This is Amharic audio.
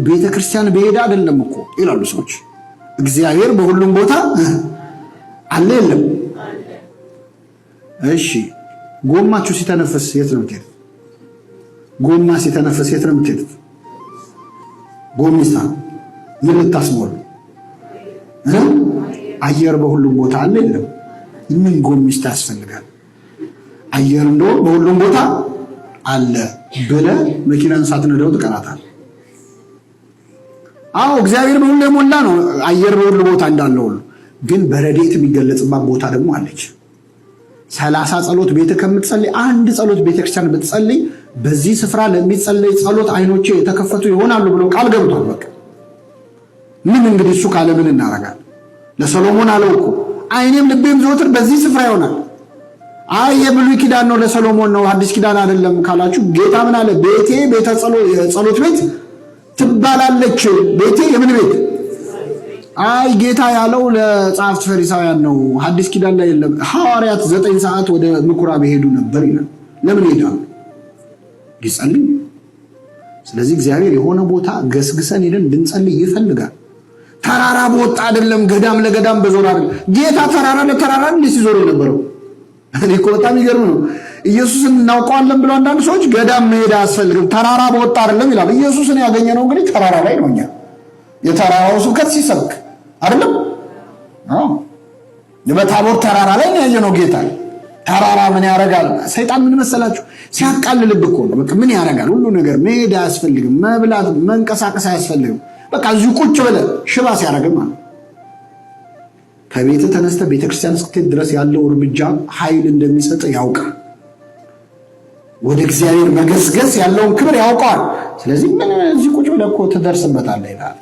ቤተ ክርስቲያን በሄዳ አይደለም እኮ ይላሉ ሰዎች። እግዚአብሔር በሁሉም ቦታ አለ የለም? እሺ ጎማችሁ ሲተነፈስ የት ነው የምትሄዱት? ጎማ ሲተነፈስ የት ነው የምትሄዱት? ጎሚስታ ምን ልታስሞሉ? አየር በሁሉም ቦታ አለ የለም? ምን ጎሚስታ ያስፈልጋል? አየር እንደው በሁሉም ቦታ አለ ብለህ መኪናን ሳትነዳው ትቀራታለህ። አዎ እግዚአብሔር በሁሉ የሞላ ነው። አየር በሁሉ ቦታ እንዳለው ሁሉ ግን በረድኤት የሚገለጽባት ቦታ ደግሞ አለች። 30 ጸሎት ቤተ ከምትጸልይ አንድ ጸሎት ቤተክርስቲያን ብትጸልይ በዚህ ስፍራ ለሚጸለይ ጸሎት አይኖቼ የተከፈቱ ይሆናሉ ብሎ ቃል ገብቷል። በቃ ምን እንግዲህ እሱ ካለ ምን እናረጋለን? ለሰሎሞን አለው እኮ አይኔም ልቤም ዘወትር በዚህ ስፍራ ይሆናል። አይ የብሉይ ኪዳን ነው ለሰሎሞን ነው አዲስ ኪዳን አይደለም ካላችሁ ጌታ ምን አለ? ቤቴ ቤተ ጸሎት ቤት ትባላለች። ቤቴ የምን ቤት? አይ ጌታ ያለው ለጻፍት ፈሪሳውያን ነው፣ አዲስ ኪዳን ላይ የለም። ሐዋርያት 9 ሰዓት ወደ ምኩራብ ሄዱ ነበር ይላል። ለምን ሄዳሉ? ሊጸልዩ። ስለዚህ እግዚአብሔር የሆነ ቦታ ገስግሰን ሄደን እንድንጸልይ ይፈልጋል። ተራራ በወጣ አይደለም፣ ገዳም ለገዳም በዞር አይደለም። ጌታ ተራራ ለተራራ ሲዞር የነበረው እኔ እኮ በጣም ይገርም ነው። ኢየሱስን እናውቀዋለን ብለው አንዳንድ ሰዎች ገዳም መሄድ አያስፈልግም ተራራ በወጣ አይደለም ይላል። ኢየሱስን ያገኘነው እንግዲህ ተራራ ላይ ነው። እኛ የተራራው ስብከት ሲሰብክ አይደለም? አዎ በታቦር ተራራ ላይ ነው ያየነው ጌታ። ተራራ ምን ያደርጋል? ሰይጣን ምን መሰላችሁ? ሲያቃልልብ እኮ ነው። በቃ ምን ያደርጋል? ሁሉ ነገር መሄድ አያስፈልግም፣ መብላት መንቀሳቀስ አያስፈልግም። በቃ እዚሁ ቁጭ ብለህ ሽባ ሲያደርግም ማለት ከቤት ተነስተ ቤተክርስቲያን እስክትሄድ ድረስ ያለው እርምጃ ኃይል እንደሚሰጥ ያውቃል። ወደ እግዚአብሔር መገስገስ ያለውን ክብር ያውቃል። ስለዚህ ምን እዚህ ቁጭ ብለህ እኮ ትደርስበታለህ ይላል።